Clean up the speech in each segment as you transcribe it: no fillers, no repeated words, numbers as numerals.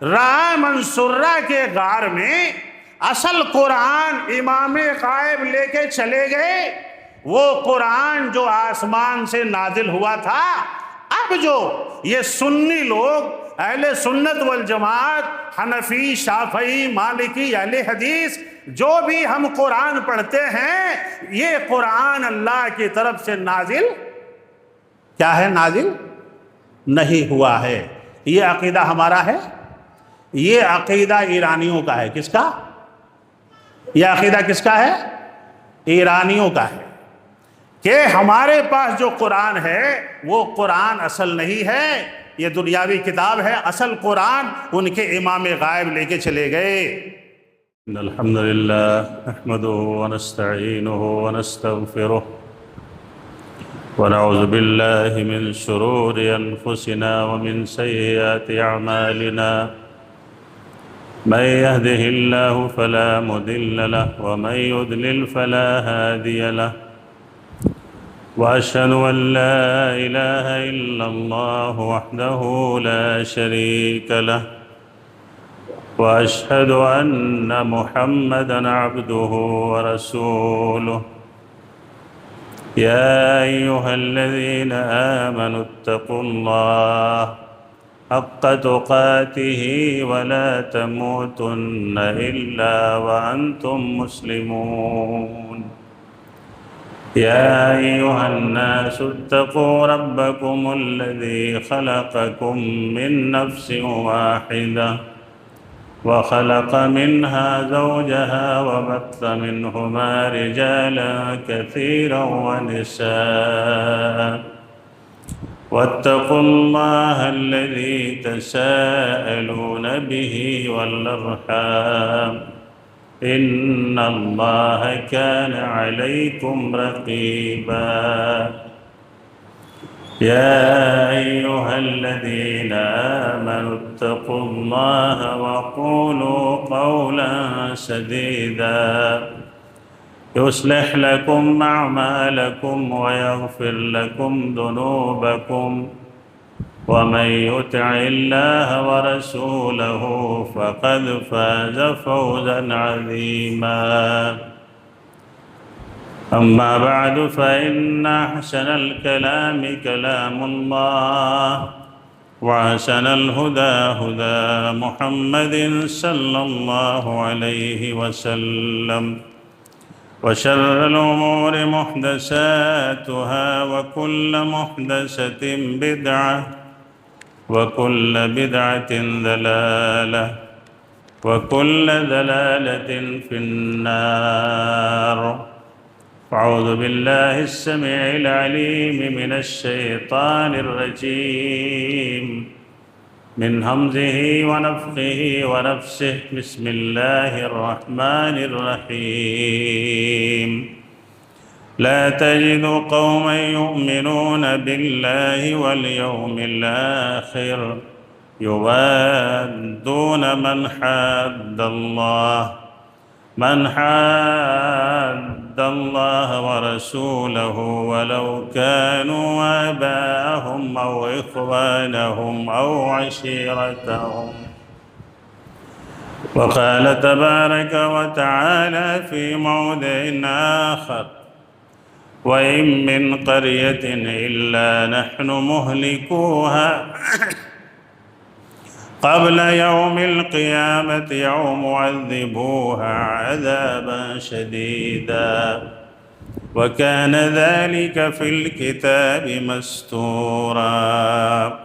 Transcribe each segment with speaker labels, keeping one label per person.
Speaker 1: راہ منصورہ کے غار میں اصل قرآن امام غائب لے کے چلے گئے، وہ قرآن جو آسمان سے نازل ہوا تھا۔ اب جو یہ سنی لوگ اہل سنت والجماعت، حنفی، شافعی، مالکی، اہل حدیث، جو بھی ہم قرآن پڑھتے ہیں، یہ قرآن اللہ کی طرف سے نازل کیا ہے؟ نازل نہیں ہوا ہے۔ یہ عقیدہ ہمارا ہے، یہ عقیدہ ایرانیوں کا ہے۔ کس کا؟ یہ عقیدہ کس کا ہے؟ ایرانیوں کا ہے کہ ہمارے پاس جو قرآن ہے وہ قرآن اصل نہیں ہے، یہ دنیاوی کتاب ہے، اصل قرآن ان کے امام غائب لے کے چلے گئے۔ ان الحمد للہ نحمده ونستعینه ونستغفره ونعوذ باللہ من شرور انفسنا ومن سیئات اعمالنا، من يهده الله فلا مضل له ومن يضلل فلا هادي له، وأشهد أن لا إله إلا الله وحده لا شريك له، وأشهد أن محمدًا عبده ورسوله، يا أيها الذين آمنوا اتقوا الله حق تقاته ولا تموتن إلا وأنتم مسلمون، يا أيها الناس اتقوا ربكم الذي خلقكم من نفس واحدة وخلق منها زوجها وبث منهما رجالا كثيرا ونساء، واتقوا الله الذي تساءلون به والأرحام، إن الله كان عليكم رقيبا، يا أيها الذين آمنوا اتقوا الله وقولوا قولا سديدا يصلح لكم أعمالكم ويغفر لكم ذنوبكم، ومن يطع الله ورسوله فقد فاز فوزا عظيما، أما بعد فإن أحسن الكلام كلام الله، وأحسن الهدى هدى محمد صلى الله عليه وسلم، وشر الأمور محدثاتها وكل محدثة بدعة وكل بدعة ضلالة وكل ضلالة في النار، أعوذ بالله السميع العليم من الشيطان الرجيم، من همزه ونفخه ونفسه، بسم الله الرحمن الرحيم، لا تجد قوما يؤمنون بالله واليوم الآخر يوادون من حاد الله ورسوله ولو كانوا آباءهم أو إخوانهم أو عشيرتهم، وقال تبارك وتعالى في موضع آخر، وإن من قرية إلا نحن مهلكوها قبل يوم القيامة أو معذبوها عذابا شديدا، وكان ذلك في الكتاب مسطورا،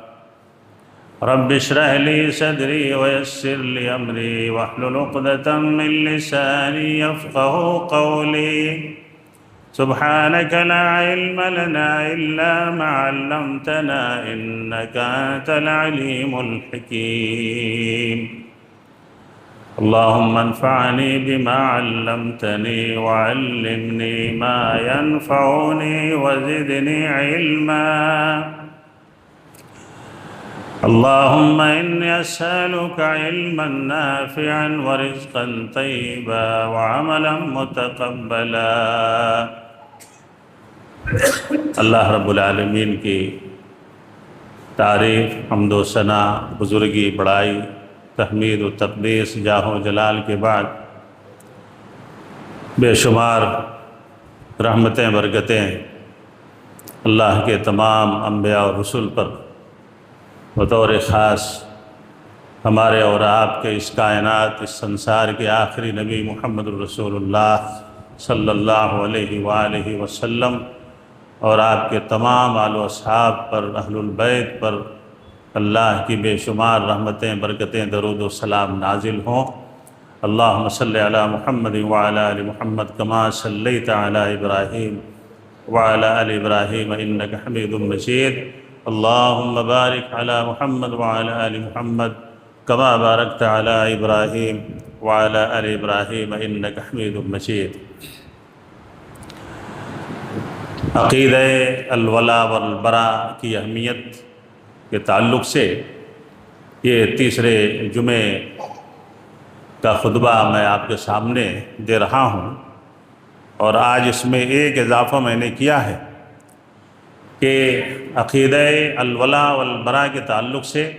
Speaker 1: رب اشرح لي صدري ويسر لي أمري واحلل عقدة من لساني يفقه قولي، سبحانك لا علم لنا إلا ما علمتنا إنك أنت العليم الحكيم، اللهم انفعني بما علمتني وعلمني ما ينفعني وزدني علما، اللهم إني أسألك علما نافعا ورزقا طيبا وعملا متقبلا۔ اللہ رب العالمین کی تعریف، حمد و ثنا، بزرگی، بڑائی تحمید و تقدیس جاہ و جلال کے بعد بے شمار رحمتیں برکتیں اللہ کے تمام انبیاء اور رسول پر، بطور خاص ہمارے اور آپ کے اس کائنات، اس سنسار کے آخری نبی محمد الرسول اللہ صلی اللہ علیہ وآلہ وسلم اور آپ کے تمام آل و اصحاب پر، اہل البیت پر اللہ کی بے شمار رحمتیں برکتیں درود و سلام نازل ہوں۔ اللہم صلی علی محمد وعلی آل محمد کما صلیت علی ابراہیم وعلی آل ابراہیم انک حمید مجید۔ اللہم بارک علی محمد وعلی آل محمد کما بارکت علی ابراہیم وعلی آل ابراہیم انک حمید مجید۔ عقیدہ الولاء والبراء کی اہمیت کے تعلق سے یہ تیسرے جمعے کا خطبہ میں آپ کے سامنے دے رہا ہوں، اور آج اس میں ایک اضافہ میں نے کیا ہے کہ عقیدہ الولاء والبراء کے تعلق سے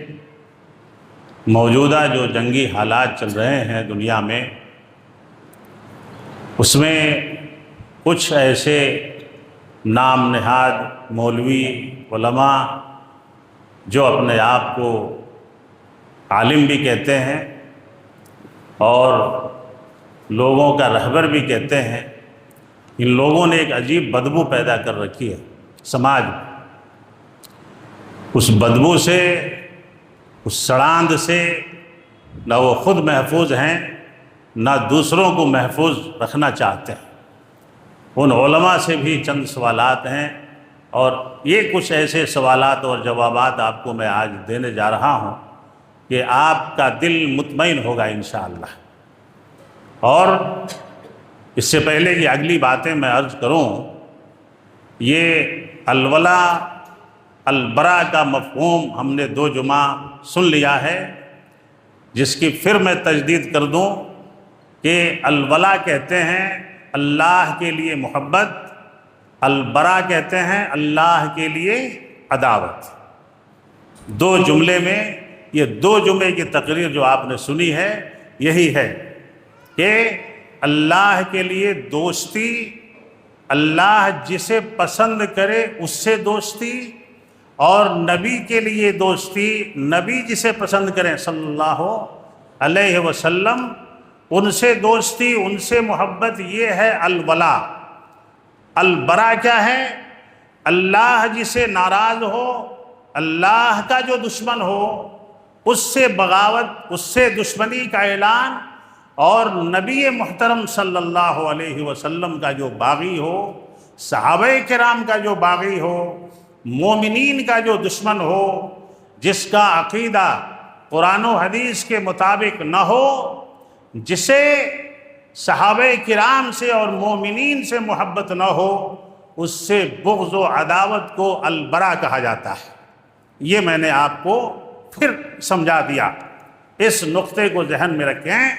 Speaker 1: موجودہ جو جنگی حالات چل رہے ہیں دنیا میں، اس میں کچھ ایسے نام نہاد مولوی علماء جو اپنے آپ کو عالم بھی کہتے ہیں اور لوگوں کا رہبر بھی کہتے ہیں، ان لوگوں نے ایک عجیب بدبو پیدا کر رکھی ہے سماج میں۔ اس بدبو سے، اس سڑاند سے نہ وہ خود محفوظ ہیں نہ دوسروں کو محفوظ رکھنا چاہتے ہیں۔ ان علماء سے بھی چند سوالات ہیں، اور یہ کچھ ایسے سوالات اور جوابات آپ کو میں آج دینے جا رہا ہوں کہ آپ کا دل مطمئن ہوگا انشاءاللہ۔ اور اس سے پہلے کہ اگلی باتیں میں عرض کروں، یہ الولاء البراء کا مفہوم ہم نے 2 جمعہ سن لیا ہے، جس کی پھر میں تجدید کر دوں کہ الولاء کہتے ہیں اللہ کے لیے محبت، البراء کہتے ہیں اللہ کے لیے عداوت۔ 2 جملے میں یہ 2 جمعے کی تقریر جو آپ نے سنی ہے یہی ہے کہ اللہ کے لیے دوستی، اللہ جسے پسند کرے اس سے دوستی، اور نبی کے لیے دوستی، نبی جسے پسند کریں صلی اللہ علیہ وسلم ان سے دوستی، ان سے محبت، یہ ہے الولاء۔ البراء کیا ہے؟ اللہ جسے ناراض ہو، اللہ کا جو دشمن ہو اس سے بغاوت، اس سے دشمنی کا اعلان، اور نبی محترم صلی اللہ علیہ وسلم کا جو باغی ہو، صحابہ کرام کا جو باغی ہو، مومنین کا جو دشمن ہو، جس کا عقیدہ قرآن و حدیث کے مطابق نہ ہو، جسے صحابہ کرام سے اور مومنین سے محبت نہ ہو، اس سے بغض و عداوت کو البراء کہا جاتا ہے۔ یہ میں نے آپ کو پھر سمجھا دیا، اس نقطے کو ذہن میں رکھیں۔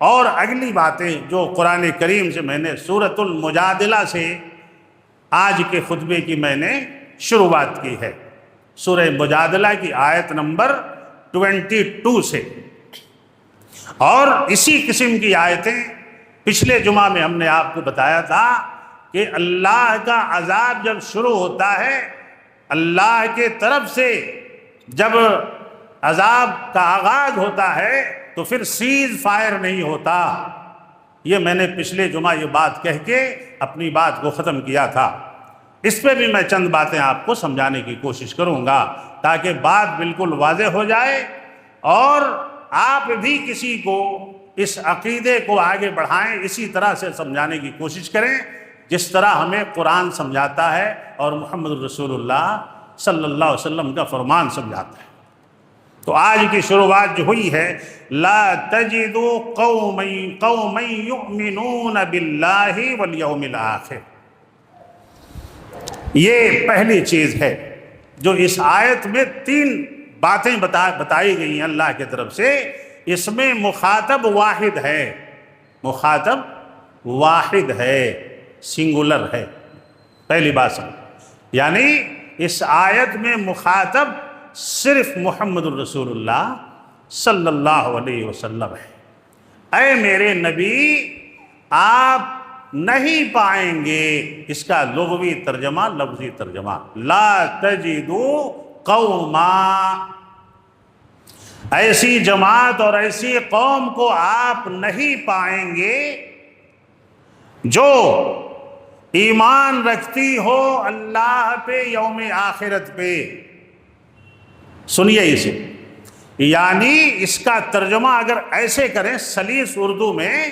Speaker 1: اور اگلی باتیں جو قرآن کریم سے میں نے سورۃ المجادلہ سے آج کے خطبے کی میں نے شروعات کی ہے، سورہ مجادلہ کی آیت نمبر 22 سے، اور اسی قسم کی آیتیں پچھلے جمعہ میں ہم نے آپ کو بتایا تھا کہ اللہ کا عذاب جب شروع ہوتا ہے، اللہ کے طرف سے جب عذاب کا آغاز ہوتا ہے تو پھر سیز فائر نہیں ہوتا۔ یہ میں نے پچھلے جمعہ یہ بات کہہ کے اپنی بات کو ختم کیا تھا۔ اس پہ بھی میں چند باتیں آپ کو سمجھانے کی کوشش کروں گا تاکہ بات بالکل واضح ہو جائے، اور آپ بھی کسی کو اس عقیدے کو آگے بڑھائیں، اسی طرح سے سمجھانے کی کوشش کریں جس طرح ہمیں قرآن سمجھاتا ہے اور محمد رسول اللہ صلی اللہ علیہ وسلم کا فرمان سمجھاتا ہے۔ تو آج کی شروعات جو ہوئی ہے، لا تجد قوما یؤمنون باللہ والیوم الآخر، یہ پہلی چیز ہے جو اس آیت میں 3 باتیں بتائی گئی ہیں اللہ کی طرف سے۔ اس میں مخاطب واحد ہے، مخاطب واحد ہے، سنگولر ہے، پہلی بات سمجھ، یعنی اس آیت میں مخاطب صرف محمد الرسول اللہ صلی اللہ علیہ وسلم ہے۔ اے میرے نبی آپ نہیں پائیں گے، اس کا لغوی ترجمہ، لفظی ترجمہ، لا تجدو قوما، ایسی جماعت اور ایسی قوم کو آپ نہیں پائیں گے جو ایمان رکھتی ہو اللہ پہ، یوم آخرت پہ۔ سنیے اسے، یعنی اس کا ترجمہ اگر ایسے کریں سلیس اردو میں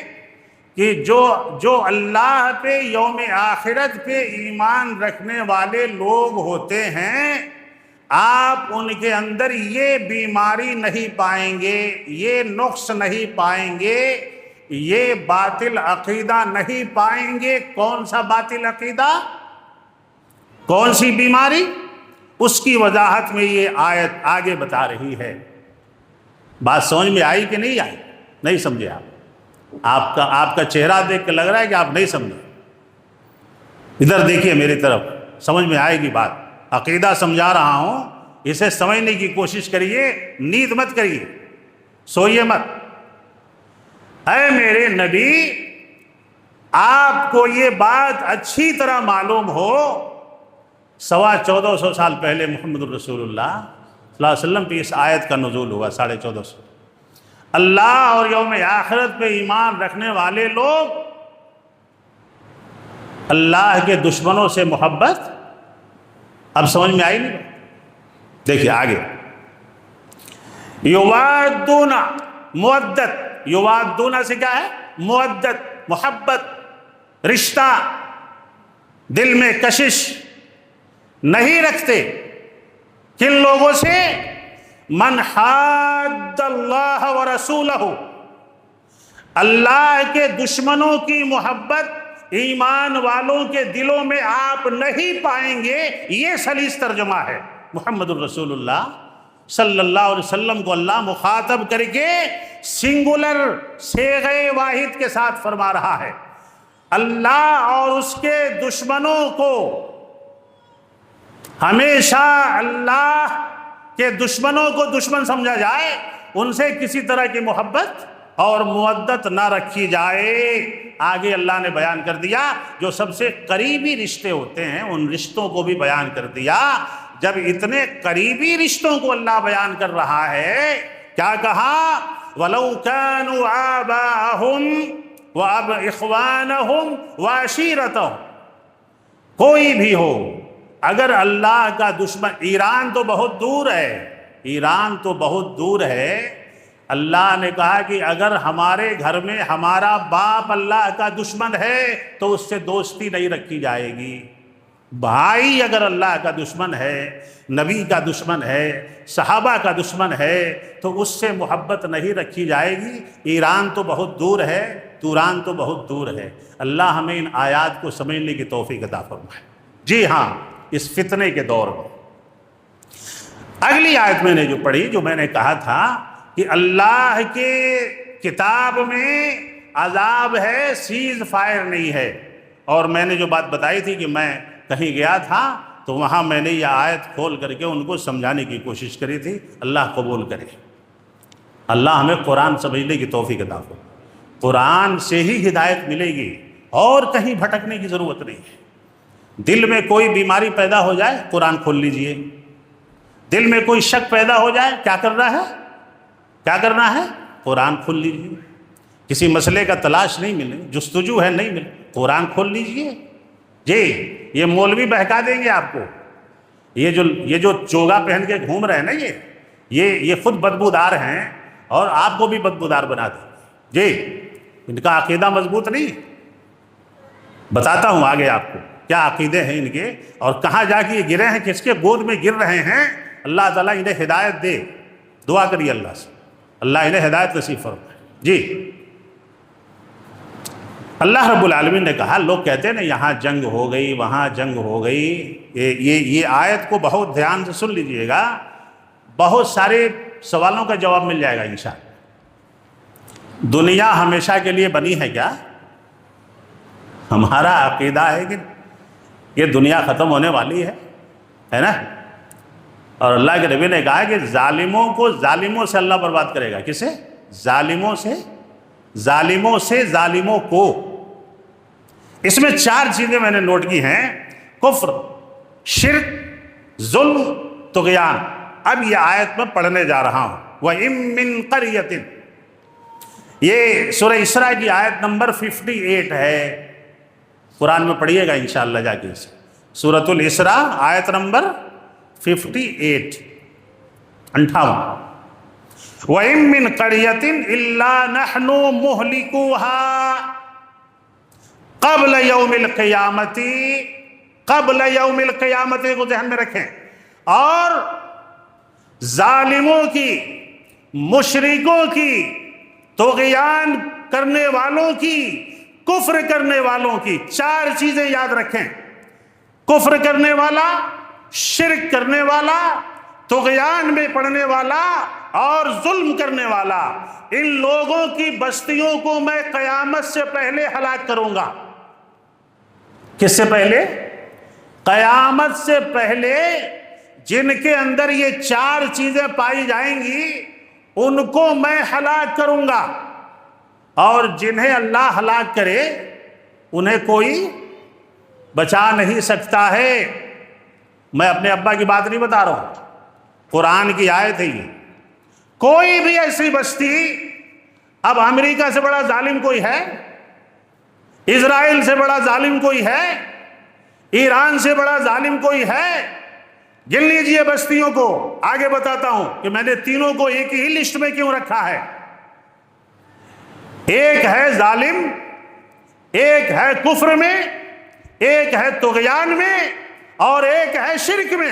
Speaker 1: کہ جو اللہ پہ، یوم آخرت پہ ایمان رکھنے والے لوگ ہوتے ہیں، آپ ان کے اندر یہ بیماری نہیں پائیں گے، یہ نقص نہیں پائیں گے، یہ باطل عقیدہ نہیں پائیں گے۔ کون سا باطل عقیدہ؟ کون سی بیماری؟ اس کی وضاحت میں یہ آیت آگے بتا رہی ہے۔ بات سمجھ میں آئی کہ نہیں آئی؟ نہیں سمجھے آپ کا چہرہ دیکھ کے لگ رہا ہے کہ آپ نہیں سمجھے۔ ادھر دیکھیے میری طرف، سمجھ میں آئے گی بات۔ عقیدہ سمجھا رہا ہوں، اسے سمجھنے کی کوشش کریے، نیند مت کریے، سوئیے مت۔ اے میرے نبی آپ کو یہ بات اچھی طرح معلوم ہو، 1450 سال پہلے محمد الرسول اللہ صلی اللہ علیہ وسلم پہ اس آیت کا نزول ہوا، 1450۔ اللہ اور یوم آخرت پہ ایمان رکھنے والے لوگ اللہ کے دشمنوں سے محبت، اب سمجھ میں آئی نہیں؟ دیکھیے آگے، یوادون، مودت، یوادون سے کیا ہے؟ مودت، محبت، رشتہ، دل میں کشش نہیں رکھتے۔ کن لوگوں سے؟ من حاد اللہ ورسولہ، اللہ کے دشمنوں کی محبت ایمان والوں کے دلوں میں آپ نہیں پائیں گے۔ یہ سلیس ترجمہ ہے۔ محمد الرسول اللہ صلی اللہ علیہ وسلم کو اللہ مخاطب کر کے سنگولر صیغہ واحد کے ساتھ فرما رہا ہے۔ اللہ اور اس کے دشمنوں کو ہمیشہ اللہ کے دشمنوں کو دشمن سمجھا جائے، ان سے کسی طرح کی محبت اور مودت نہ رکھی جائے۔ آگے اللہ نے بیان کر دیا جو سب سے قریبی رشتے ہوتے ہیں، ان رشتوں کو بھی بیان کر دیا۔ جب اتنے قریبی رشتوں کو اللہ بیان کر رہا ہے، کیا کہا؟ وَلَوْ كَانُوا آبَاءَهُمْ وَإِخْوَانَهُمْ وَعَشِيرَتَهُمْ، کوئی بھی ہو اگر اللہ کا دشمن، ایران تو بہت دور ہے، ایران تو بہت دور ہے، اللہ نے کہا کہ اگر ہمارے گھر میں ہمارا باپ اللہ کا دشمن ہے تو اس سے دوستی نہیں رکھی جائے گی۔ بھائی اگر اللہ کا دشمن ہے، نبی کا دشمن ہے، صحابہ کا دشمن ہے، تو اس سے محبت نہیں رکھی جائے گی۔ ایران تو بہت دور ہے، توران تو بہت دور ہے۔ اللہ ہمیں ان آیات کو سمجھنے کی توفیق عطا فرمائے۔ جی ہاں، اس فتنے کے دور میں اگلی آیت میں نے جو پڑھی، جو میں نے کہا تھا کہ اللہ کے کتاب میں عذاب ہے، سیز فائر نہیں ہے۔ اور میں نے جو بات بتائی تھی کہ میں کہیں گیا تھا تو وہاں میں نے یہ آیت کھول کر کے ان کو سمجھانے کی کوشش کری تھی۔ اللہ قبول کرے، اللہ ہمیں قرآن سمجھنے کی توفیق عطا فرمائے۔ قرآن سے ہی ہدایت ملے گی، اور کہیں بھٹکنے کی ضرورت نہیں ہے۔ دل میں کوئی بیماری پیدا ہو جائے، قرآن کھول لیجئے۔ دل میں کوئی شک پیدا ہو جائے، کیا کرنا ہے؟ کیا کرنا ہے؟ قرآن کھول لیجئے۔ کسی مسئلے کا تلاش نہیں ملے، جستجو ہے نہیں ملے، قرآن کھول لیجئے۔ جی، یہ مولوی بہکا دیں گے آپ کو۔ یہ جو چوگا پہن کے گھوم رہے ہیں نا، یہ خود بدبودار ہیں اور آپ کو بھی بدبودار بنا دیں گے۔ جی، ان کا عقیدہ مضبوط نہیں۔ بتاتا ہوں آگے آپ کو کیا عقیدے ہیں ان کے، اور کہاں جا کے یہ گرے ہیں، کس کے گود میں گر رہے ہیں۔ اللہ تعالیٰ انہیں ہدایت دے، دعا کریے اللہ سے، اللہ انہیں ہدایت نصیب فرمائے۔ جی، اللہ رب العالمین نے کہا، لوگ کہتے ہیں نا یہاں جنگ ہو گئی، وہاں جنگ ہو گئی۔ یہ آیت کو بہت دھیان سے سن لیجئے گا، بہت سارے سوالوں کا جواب مل جائے گا انشاءاللہ۔ دنیا ہمیشہ کے لیے بنی ہے کیا؟ ہمارا عقیدہ ہے کہ یہ دنیا ختم ہونے والی ہے نا؟ اور اللہ کے نبی نے کہا کہ ظالموں سے اللہ برباد کرے گا. کسے؟ ظالموں سے ظالموں کو. اس میں 4 چیزیں میں نے نوٹ کی ہیں: کفر، شرک، ظلم، طغیان. اب یہ آیت میں پڑھنے جا رہا ہوں. وَإِن مِّن قَرْيَةٍ، یہ سورہ اسراء کی آیت نمبر 58 ہے. قرآن میں پڑھیے گا انشاءاللہ جا کے. سورۃ الاسراء آیت نمبر 58. وَإِن مِّن قَرْيَةٍ إِلَّا نَحْنُ مُهْلِكُوهَا قبل یوم القیامت کو ذہن میں رکھیں. اور ظالموں کی، مشرکوں کی، طغیان کرنے والوں کی، کفر کرنے والوں کی 4 چیزیں یاد رکھیں. کفر کرنے والا، شرک کرنے والا، طغیان میں پڑنے والا اور ظلم کرنے والا، ان لوگوں کی بستیوں کو میں قیامت سے پہلے ہلاک کروں گا. کس سے پہلے؟ قیامت سے پہلے. جن کے اندر یہ 4 چیزیں پائی جائیں گی ان کو میں ہلاک کروں گا. اور جنہیں اللہ ہلاک کرے انہیں کوئی بچا نہیں سکتا ہے. میں اپنے ابا کی بات نہیں بتا رہا ہوں، قرآن کی آیت ہے یہ. کوئی بھی ایسی بستی، اب امریکہ سے بڑا ظالم کوئی ہے؟ اسرائیل سے بڑا ظالم کوئی ہے؟ ایران سے بڑا ظالم کوئی ہے؟ گن لیجئے بستیوں کو. آگے بتاتا ہوں کہ میں نے تینوں کو ایک ہی لسٹ میں کیوں رکھا ہے. ایک ہے ظالم، ایک ہے کفر میں، ایک ہے طغیان میں، اور ایک ہے شرک میں.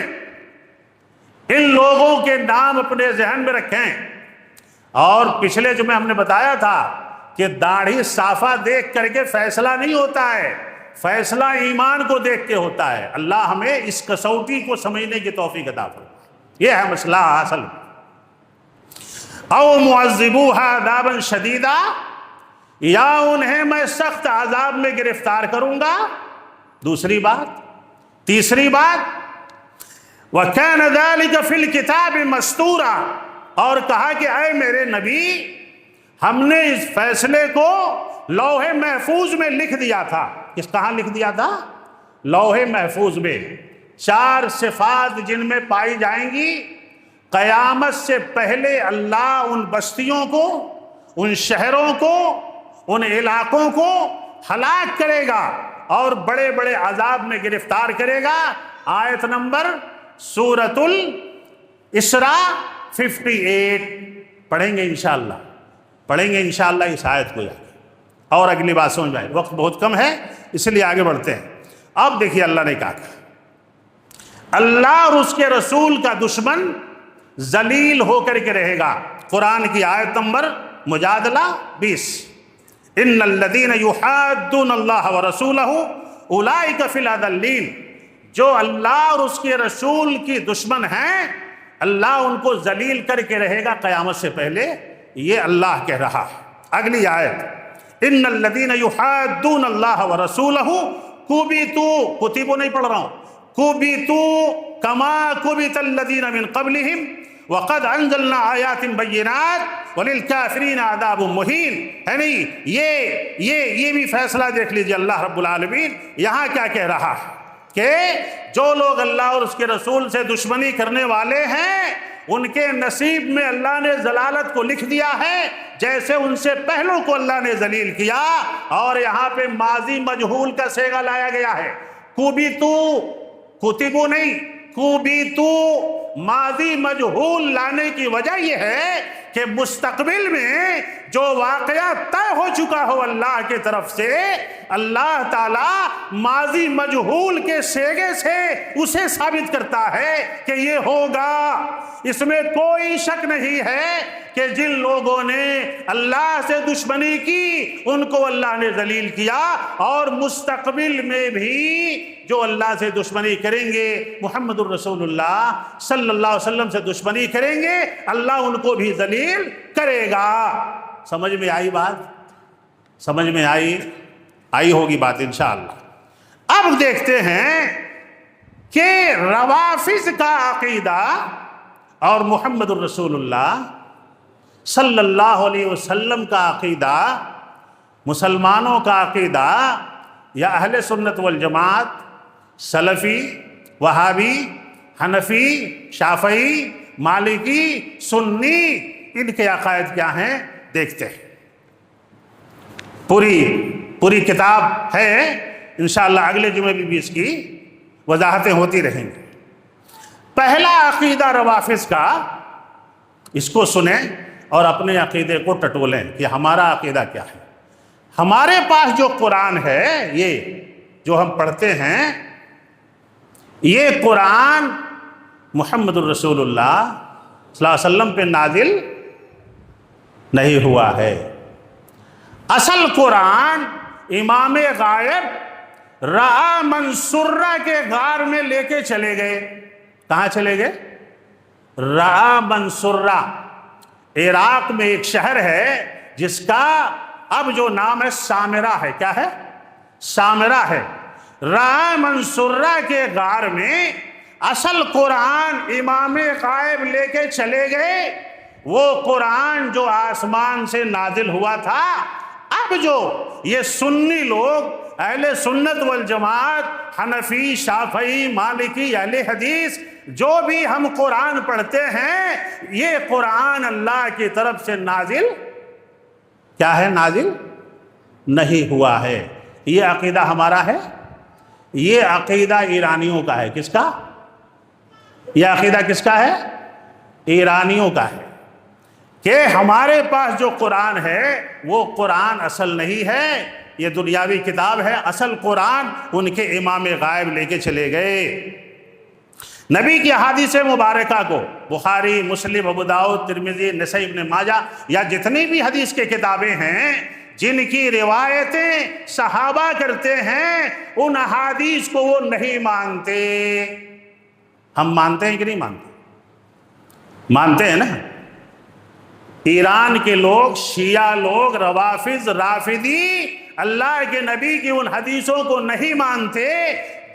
Speaker 1: ان لوگوں کے نام اپنے ذہن میں رکھیں. اور پچھلے جمعے ہم نے بتایا تھا کہ داڑھی صافہ دیکھ کر کے فیصلہ نہیں ہوتا ہے، فیصلہ ایمان کو دیکھ کے ہوتا ہے. اللہ ہمیں اس کسوٹی کو سمجھنے کی توفیق عطا فرمائے. یہ ہے مسئلہ اصل. او معذبوها عذابا شدیدا، یا انہیں میں سخت عذاب میں گرفتار کروں گا. دوسری بات. تیسری بات، وَكَانَ ذَلِكَ فِي الْكِتَابِ مَسْطُورًا، اور کہا کہ اے میرے نبی، ہم نے اس فیصلے کو لوح محفوظ میں لکھ دیا تھا. کہاں لکھ دیا تھا؟ لوح محفوظ میں. 4 صفات جن میں پائی جائیں گی، قیامت سے پہلے اللہ ان بستیوں کو، ان شہروں کو، ان علاقوں کو ہلاک کرے گا اور بڑے بڑے عذاب میں گرفتار کرے گا. آیت نمبر سورۃ الاسراء 58 پڑھیں گے انشاءاللہ اس آیت کو. اور اگلی بات سمجھ جائے. وقت بہت کم ہے اس لیے آگے بڑھتے ہیں. اب دیکھیے اللہ نے کہا کہ اللہ اور اس کے رسول کا دشمن ذلیل ہو کر کے رہے گا. قرآن کی آیت نمبر مجادلہ 20. ان الذین یحادون اللہ ورسولہ اولئک فی الاذلین. جو اللہ اور اس کے رسول کی دشمن ہیں، اللہ ان کو ذلیل کر کے رہے گا قیامت سے پہلے. یہ اللہ کہہ رہا ہے. اگلی آیت، ان الذین یحادون اللہ ورسولہ کتبوا نہیں پڑھ رہا ہوں، کبتوا کما کبت الذین من قبلہم وقد انزلنا آیات بینات وللکافرین عذاب مہین. ہے نہیں؟ یہ بھی فیصلہ دیکھ لیجیے. اللہ رب العالمین یہاں کیا کہہ رہا ہے کہ جو لوگ اللہ اور اس کے رسول سے دشمنی کرنے والے ہیں ان کے نصیب میں اللہ نے ضلالت کو لکھ دیا ہے، جیسے ان سے پہلوں کو اللہ نے ذلیل کیا. اور یہاں پہ ماضی مجہول کا صیغہ لایا گیا ہے. کتبو نہیں، کبیتو. ماضی مجہول لانے کی وجہ یہ ہے کہ مستقبل میں جو واقعہ طے ہو چکا ہو اللہ کی طرف سے، اللہ تعالی ماضی مجہول کے صیغے سے اسے ثابت کرتا ہے کہ یہ ہوگا. اس میں کوئی شک نہیں ہے کہ جن لوگوں نے اللہ سے دشمنی کی ان کو اللہ نے ذلیل کیا، اور مستقبل میں بھی جو اللہ سے دشمنی کریں گے، محمد الرسول اللہ صلی اللہ علیہ وسلم سے دشمنی کریں گے، اللہ ان کو بھی ذلیل کرے گا. سمجھ میں آئی بات؟ سمجھ میں آئی ہوگی بات انشاءاللہ. اب دیکھتے ہیں کہ روافض کا عقیدہ اور محمد الرسول اللہ صلی اللہ علیہ وسلم کا عقیدہ، مسلمانوں کا عقیدہ، یا اہل سنت والجماعت، سلفی، وہابی، حنفی، شافعی، مالکی، سنی، ان کے عقائد کیا ہیں دیکھتے ہیں۔ پوری کتاب ہے، انشاءاللہ اگلے جمعے بھی اس کی وضاحتیں ہوتی رہیں گی۔ پہلا عقیدہ روافض کا، اس کو سنیں اور اپنے عقیدے کو ٹٹولیں کہ ہمارا عقیدہ کیا ہے۔ ہمارے پاس جو قرآن ہے، یہ جو ہم پڑھتے ہیں، یہ قرآن محمد الرسول اللہ صلی اللہ علیہ وسلم پہ نازل نہیں ہوا ہے۔ اصل قرآن امام غائب رعا منصورہ کے غار میں لے کے چلے گئے۔ کہاں چلے گئے؟ رعا منصورہ، عراق میں ایک شہر ہے جس کا اب جو نام ہے سامرہ ہے۔ کیا ہے؟ سامرہ ہے۔ رعا منصورہ کے غار میں اصل قرآن امام غائب لے کے چلے گئے، وہ قرآن جو آسمان سے نازل ہوا تھا۔ اب جو یہ سنی لوگ، اہل سنت والجماعت، حنفی، شافعی، مالکی، اہل حدیث، جو بھی ہم قرآن پڑھتے ہیں، یہ قرآن اللہ کی طرف سے نازل کیا ہے؟ نازل نہیں ہوا ہے۔ یہ عقیدہ ہمارا ہے، یہ عقیدہ ایرانیوں کا ہے۔ کس کا؟ یہ عقیدہ کس کا ہے؟ ایرانیوں کا ہے کہ ہمارے پاس جو قرآن ہے وہ قرآن اصل نہیں ہے، یہ دنیاوی کتاب ہے، اصل قرآن ان کے امام غائب لے کے چلے گئے۔ نبی کی احادیث مبارکہ کو بخاری، مسلم، ابو داؤد، ترمذی، نسائی، ابن ماجہ، یا جتنی بھی حدیث کے کتابیں ہیں جن کی روایتیں صحابہ کرتے ہیں، ان احادیث کو وہ نہیں مانتے۔ ہم مانتے ہیں کہ نہیں مانتے؟ مانتے ہیں نا۔ ایران کے لوگ، شیعہ لوگ، روافض، رافضی، اللہ کے نبی کی ان حدیثوں کو نہیں مانتے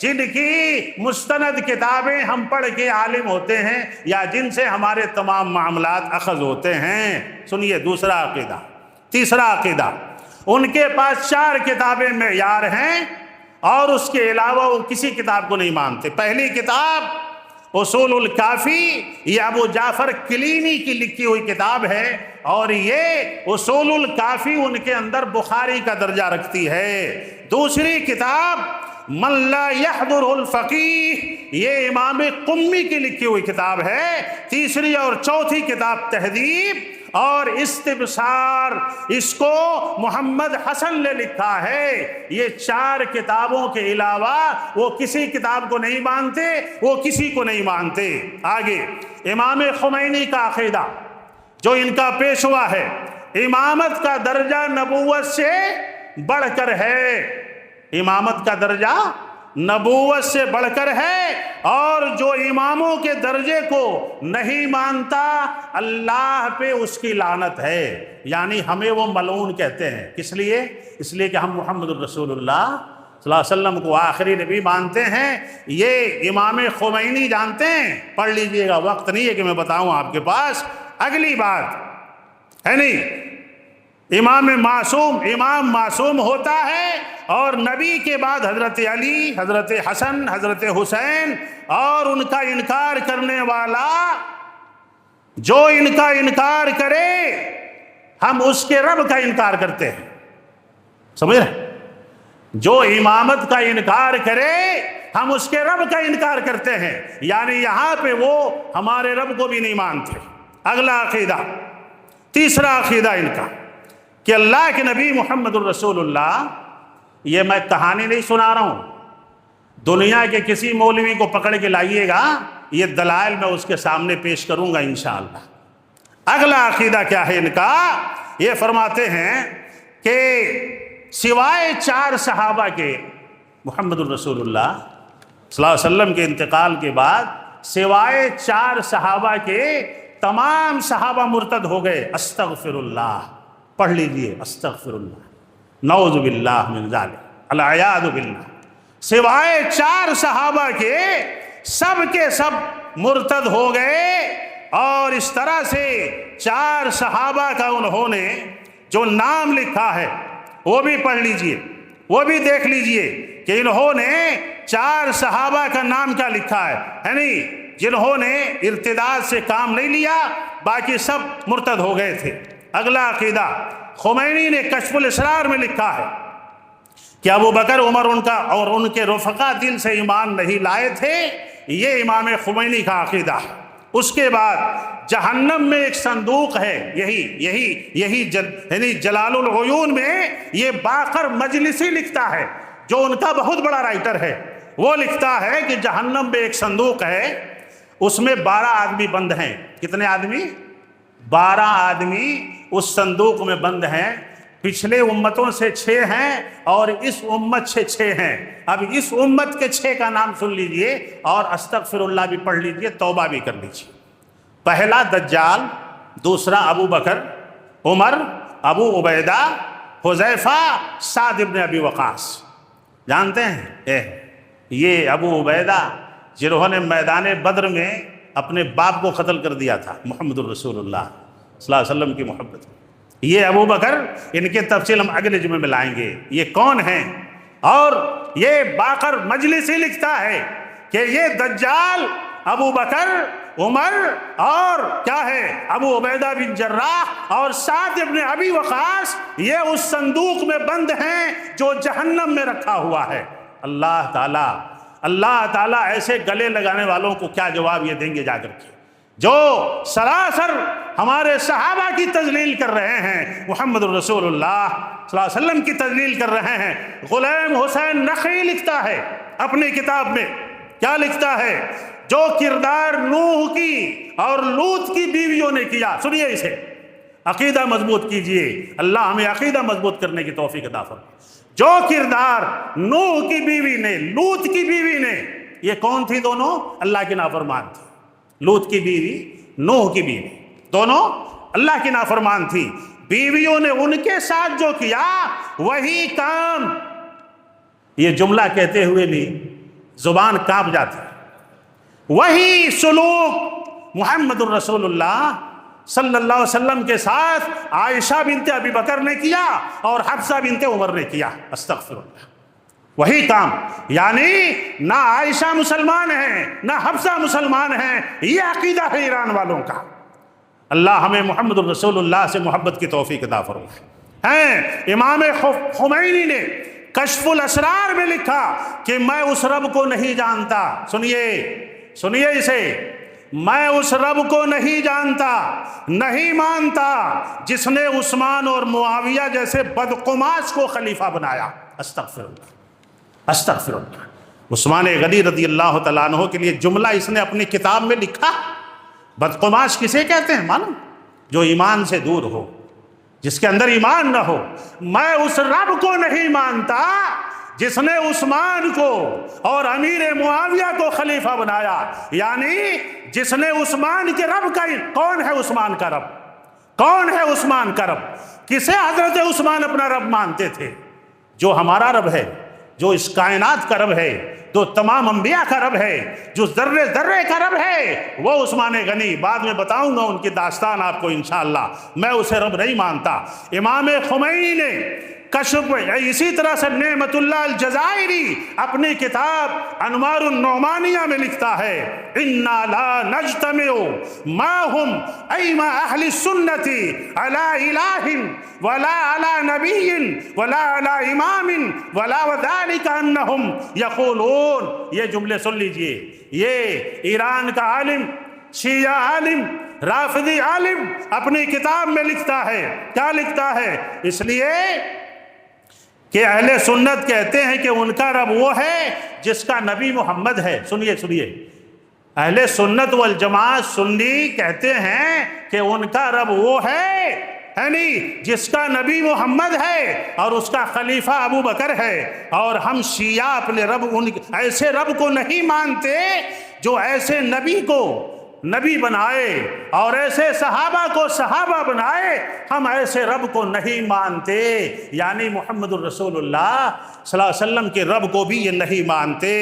Speaker 1: جن کی مستند کتابیں ہم پڑھ کے عالم ہوتے ہیں یا جن سے ہمارے تمام معاملات اخذ ہوتے ہیں۔ سنیے دوسرا عقیدہ۔ تیسرا عقیدہ، ان کے پاس 4 کتابیں معیار ہیں اور اس کے علاوہ وہ کسی کتاب کو نہیں مانتے۔ پہلی کتاب اصول الکافی، یہ ابو جعفر کلینی کی لکھی ہوئی کتاب ہے، اور یہ اصول الکافی ان کے اندر بخاری کا درجہ رکھتی ہے۔ دوسری کتاب من لا يحضر الفقیہ، یہ امام قمی کی لکھی ہوئی کتاب ہے۔ تیسری اور چوتھی کتاب تہذیب اور استبصار، اس کو محمد حسن نے لکھا ہے۔ یہ 4 کتابوں کے علاوہ وہ کسی کتاب کو نہیں مانتے، وہ کسی کو نہیں مانتے۔ آگے امام خمینی کا عقیدہ جو ان کا پیشوا ہے، امامت کا درجہ نبوت سے بڑھ کر ہے۔ امامت کا درجہ نبوت سے بڑھ کر ہے، اور جو اماموں کے درجے کو نہیں مانتا اللہ پہ اس کی لعنت ہے، یعنی ہمیں وہ ملعون کہتے ہیں۔ کس لیے؟ اس لیے کہ ہم محمد الرسول اللہ صلی اللہ علیہ وسلم کو آخری نبی مانتے ہیں۔ یہ امام خمینی جانتے ہیں، پڑھ لیجئے گا، وقت نہیں ہے کہ میں بتاؤں آپ کے پاس۔ اگلی بات ہے نہیں، امام معصوم ہوتا ہے، اور نبی کے بعد حضرت علی، حضرت حسن، حضرت حسین، اور ان کا انکار کرنے والا جو ان کا انکار کرے ہم اس کے رب کا انکار کرتے ہیں۔ سمجھ رہے؟ جو امامت کا انکار کرے ہم اس کے رب کا انکار کرتے ہیں، یعنی یہاں پہ وہ ہمارے رب کو بھی نہیں مانتے۔ اگلا عقیدہ، تیسرا عقیدہ ان کا کہ اللہ کے نبی محمد الرسول اللہ، یہ میں کہانی نہیں سنا رہا ہوں، دنیا کے کسی مولوی کو پکڑ کے لائیے گا، یہ دلائل میں اس کے سامنے پیش کروں گا انشاءاللہ۔ اگلا عقیدہ کیا ہے ان کا؟ یہ فرماتے ہیں کہ سوائے 4 صحابہ کے، محمد الرسول اللہ صلی اللہ علیہ وسلم کے انتقال کے بعد سوائے 4 صحابہ کے تمام صحابہ مرتد ہو گئے۔ استغفر اللہ، پڑھ لیجئے، استغفر اللہ، نعوذ باللہ من ذالک، العیاذ باللہ۔ سوائے 4 صحابہ کے سب کے سب مرتد ہو گئے، اور اس طرح سے 4 صحابہ کا انہوں نے جو نام لکھا ہے وہ بھی پڑھ لیجئے، وہ بھی دیکھ لیجئے کہ انہوں نے 4 صحابہ کا نام کیا لکھا ہے، یعنی جنہوں نے ارتداد سے کام نہیں لیا، باقی سب مرتد ہو گئے تھے۔ اگلا عقیدہ خمینی نے کشف الاسرار میں لکھا ہے کہ ابو بکر، عمر اور ان کے رفقا دل سے ایمان نہیں لائے تھے، یہ امام خمینی کا عقیدہ ہے۔ اس کے بعد جہنم میں ایک صندوق ہے، یہی یعنی جلال العیون میں یہ باقر مجلسی لکھتا ہے، جو ان کا بہت بڑا رائٹر ہے، وہ لکھتا ہے کہ جہنم میں ایک صندوق ہے، اس میں 12 آدمی بند ہیں۔ کتنے آدمی؟ 12 آدمی اس صندوق میں بند ہیں۔ پچھلے امتوں سے 6 ہیں اور اس امت سے 6 ہیں۔ اب اس امت کے 6 کا نام سن لیجئے اور استغفر اللہ بھی پڑھ لیجئے، توبہ بھی کر لیجئے۔ پہلا دجال، دوسرا ابو بکر، عمر، ابو عبیدہ، حذیفہ، سعد ابن ابی وقاص۔ جانتے ہیں یہ ابو عبیدہ جنہوں نے میدان بدر میں اپنے باپ کو قتل کر دیا تھا، محمد الرسول اللہ صلی اللہ علیہ وسلم کی محبت۔ یہ ابو بکر، ان کے تفصیل ہم اگلے جمعے میں لائیں گے، یہ کون ہیں؟ اور یہ باقر مجلسی لکھتا ہے کہ یہ دجال ابو بکر، عمر اور کیا ہے ابو عبیدہ بن جراح اور سعد ابن ابی وقاص، یہ اس صندوق میں بند ہیں جو جہنم میں رکھا ہوا ہے۔ اللہ تعالیٰ ایسے گلے لگانے والوں کو کیا جواب یہ دیں گے جا کر کے، جو سراسر ہمارے صحابہ کی تذلیل کر رہے ہیں، محمد الرسول اللہ صلی اللہ علیہ وسلم کی تذلیل کر رہے ہیں۔ غلام حسین نقی لکھتا ہے اپنی کتاب میں، کیا لکھتا ہے؟ جو کردار نوح کی اور لوط کی بیویوں نے کیا، سنیے اسے، عقیدہ مضبوط کیجئے، اللہ ہمیں عقیدہ مضبوط کرنے کی توفیق عطا فرمائے۔ جو کردار نوح کی بیوی نے، لوط کی بیوی نے، یہ کون تھی دونوں؟ اللہ کی نافرمان تھی۔ لوط کی بیوی، نوح کی بیوی، دونوں اللہ کی نافرمان تھی۔ بیویوں نے ان کے ساتھ جو کیا وہی کام، یہ جملہ کہتے ہوئے بھی زبان کانپ جاتی، وہی سلوک محمد الرسول اللہ صلی اللہ علیہ وسلم کے ساتھ عائشہ بنت ابی بکر نے کیا اور حفصہ بنت عمر نے کیا۔ استغفر اللہ، وہی کام، یعنی نہ عائشہ مسلمان ہیں نہ حفصہ مسلمان ہیں، یہ عقیدہ ہے ایران والوں کا۔ اللہ ہمیں محمد الرسول اللہ سے محبت کی توفیق عطا فرمائے۔ امام خمینی نے کشف الاسرار میں لکھا کہ میں اس رب کو نہیں جانتا، سنیے اسے، میں اس رب کو نہیں جانتا، نہیں مانتا جس نے عثمان اور معاویہ جیسے بدقماش کو خلیفہ بنایا۔ استغفر اللہ، استغفر اللہ۔ عثمان غنی رضی اللہ تعالیٰ عنہ کے لیے جملہ اس نے اپنی کتاب میں لکھا۔ بدقماش کسے کہتے ہیں معلوم؟ جو ایمان سے دور ہو، جس کے اندر ایمان نہ ہو۔ میں اس رب کو نہیں مانتا جس نے عثمان کو اور امیر معاویہ کو خلیفہ بنایا، یعنی جس نے عثمان کے رب کا، کون ہے عثمان کا رب؟ کون ہے عثمان کا رب؟ کسے حضرت عثمان اپنا رب مانتے تھے؟ جو ہمارا رب ہے، جو اس کائنات کا رب ہے، جو تمام انبیاء کا رب ہے، جو ذرے ذرے کا رب ہے، وہ عثمان غنی۔ بعد میں بتاؤں گا ان کی داستان آپ کو انشاءاللہ۔ میں اسے رب نہیں مانتا۔ امام خمینی نے کشف، اسی طرح سے نعمت اللہ الجزائری اپنی کتاب انوار النعمانیہ میں لکھتا ہے، اِنَّا لَا نَجْتَمِعُ مَعَهُمْ أَيْ مَعَ أَهْلِ السُّنَّةِ عَلَىٰ إِلَٰهٍ وَلَا عَلَىٰ نَبِيٍّ وَلَا عَلَىٰ إِمَامٍ وَلَا وَذَلِكَ أَنَّهُمْ يَقُولُونَ۔ یہ جملے سن لیجئے، یہ ایران کا عالم، شیعہ عالم، رافضی عالم اپنی کتاب میں لکھتا ہے۔ کیا لکھتا ہے؟ اس لیے کہ اہل سنت کہتے ہیں کہ ان کا رب وہ ہے جس کا نبی محمد ہے۔ سنیے، اہل سنت والجماعت سنی کہتے ہیں کہ ان کا رب وہ ہے، یعنی جس کا نبی محمد ہے اور اس کا خلیفہ ابو بکر ہے۔ اور ہم شیعہ اپنے رب، ایسے رب کو نہیں مانتے جو ایسے نبی کو نبی بنائے اور ایسے صحابہ کو صحابہ بنائے، ہم ایسے رب کو نہیں مانتے، یعنی محمد الرسول اللہ صلی اللہ علیہ وسلم کے رب کو بھی یہ نہیں مانتے۔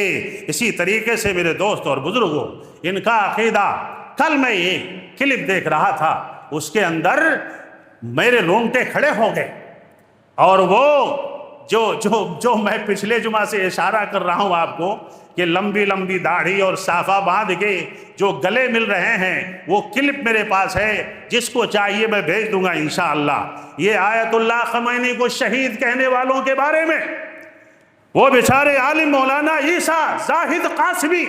Speaker 1: اسی طریقے سے میرے دوست اور بزرگوں، ان کا عقیدہ، کل میں ایک کلپ دیکھ رہا تھا، اس کے اندر میرے رونگٹے کھڑے ہو گئے، اور وہ جو میں پچھلے جمعہ سے اشارہ کر رہا ہوں آپ کو کہ لمبی لمبی داڑھی اور صافہ باندھ کے جو گلے مل رہے ہیں، وہ کلپ میرے پاس ہے، جس کو چاہیے میں بھیج دوں گا انشاءاللہ۔ یہ آیت اللہ خمینی کو شہید کہنے والوں کے بارے میں، وہ بیچارے عالم مولانا عیسیٰ زاہد قاسمی،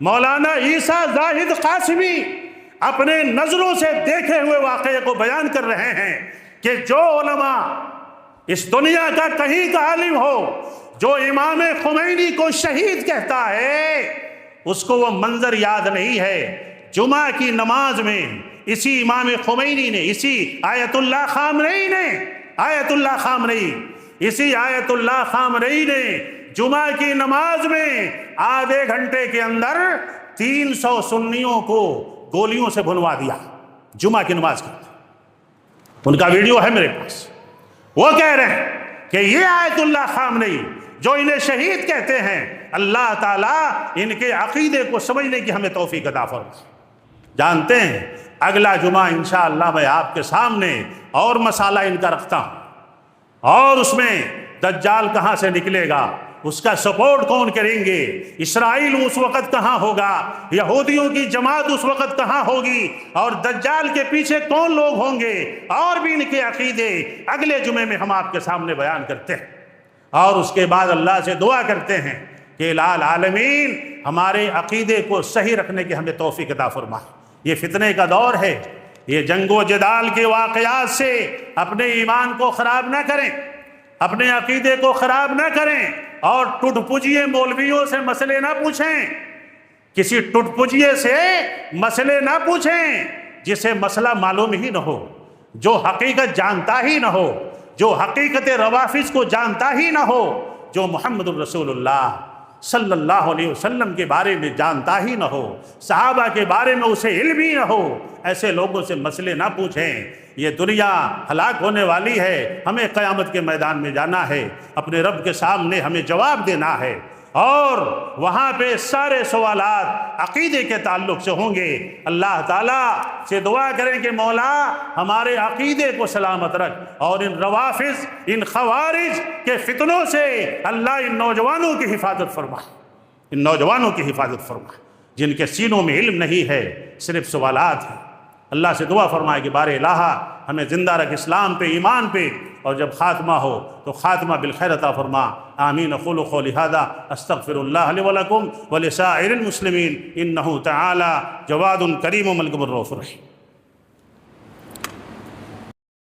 Speaker 1: مولانا عیسیٰ زاہد قاسمی اپنے نظروں سے دیکھے ہوئے واقعے کو بیان کر رہے ہیں کہ جو علماء اس دنیا کا کہیں کا عالم ہو، جو امام خمینی کو شہید کہتا ہے، اس کو وہ منظر یاد نہیں ہے۔ جمعہ کی نماز میں اسی امام خمینی نے، اسی آیت اللہ خامنئی نے، اسی آیت اللہ خامنئی نے جمعہ کی نماز میں آدھے گھنٹے کے اندر 300 سنیوں کو گولیوں سے بھنوا دیا، جمعہ کی نماز کے اندر۔ ان کا ویڈیو ہے میرے پاس۔ وہ کہہ رہے ہیں کہ یہ آیت اللہ خامنئی جو انہیں شہید کہتے ہیں، اللہ تعالیٰ ان کے عقیدے کو سمجھنے کی ہمیں توفیق عطا فرمائے۔ جانتے ہیں اگلا جمعہ انشاءاللہ میں آپ کے سامنے اور مسئلہ ان کا رکھتا ہوں، اور اس میں دجال کہاں سے نکلے گا، اس کا سپورٹ کون کریں گے، اسرائیل اس وقت کہاں ہوگا، یہودیوں کی جماعت اس وقت کہاں ہوگی، اور دجال کے پیچھے کون لوگ ہوں گے، اور بھی ان کے عقیدے اگلے جمعے میں ہم آپ کے سامنے بیان کرتے ہیں۔ اور اس کے بعد اللہ سے دعا کرتے ہیں کہ الہ العالمین ہمارے عقیدے کو صحیح رکھنے کی ہمیں توفیق عطا فرمائے۔ یہ فتنے کا دور ہے، یہ جنگ و جدال کے واقعات سے اپنے ایمان کو خراب نہ کریں، اپنے عقیدے کو خراب نہ کریں، اور ٹوٹ پجیے مولویوں سے مسئلے نہ پوچھیں، کسی ٹوٹ پجیے سے مسئلے نہ پوچھیں جسے مسئلہ معلوم ہی نہ ہو، جو حقیقت جانتا ہی نہ ہو، جو حقیقت روافض کو جانتا ہی نہ ہو، جو محمد الرسول اللہ صلی اللہ علیہ وسلم کے بارے میں جانتا ہی نہ ہو، صحابہ کے بارے میں اسے علم ہی نہ ہو، ایسے لوگوں سے مسئلے نہ پوچھیں۔ یہ دنیا ہلاک ہونے والی ہے، ہمیں قیامت کے میدان میں جانا ہے، اپنے رب کے سامنے ہمیں جواب دینا ہے، اور وہاں پہ سارے سوالات عقیدے کے تعلق سے ہوں گے۔ اللہ تعالیٰ سے دعا کریں کہ مولا ہمارے عقیدے کو سلامت رکھ، اور ان روافض، ان خوارج کے فتنوں سے اللہ ان نوجوانوں کی حفاظت فرمائے، ان نوجوانوں کی حفاظت فرمائے جن کے سینوں میں علم نہیں ہے، صرف سوالات ہیں۔ اللہ سے دعا فرمائے کہ بار الہ ہمیں زندہ رکھ اسلام پہ، ایمان پہ، اور جب خاتمہ ہو تو خاتمہ بالخیر عطا فرما۔ آمین۔ اقول قولی ھذا استغفر اللہ لی ولکم ولسائر المسلمین انہ تعالی جواد کریم ملک الرؤوف الرحیم۔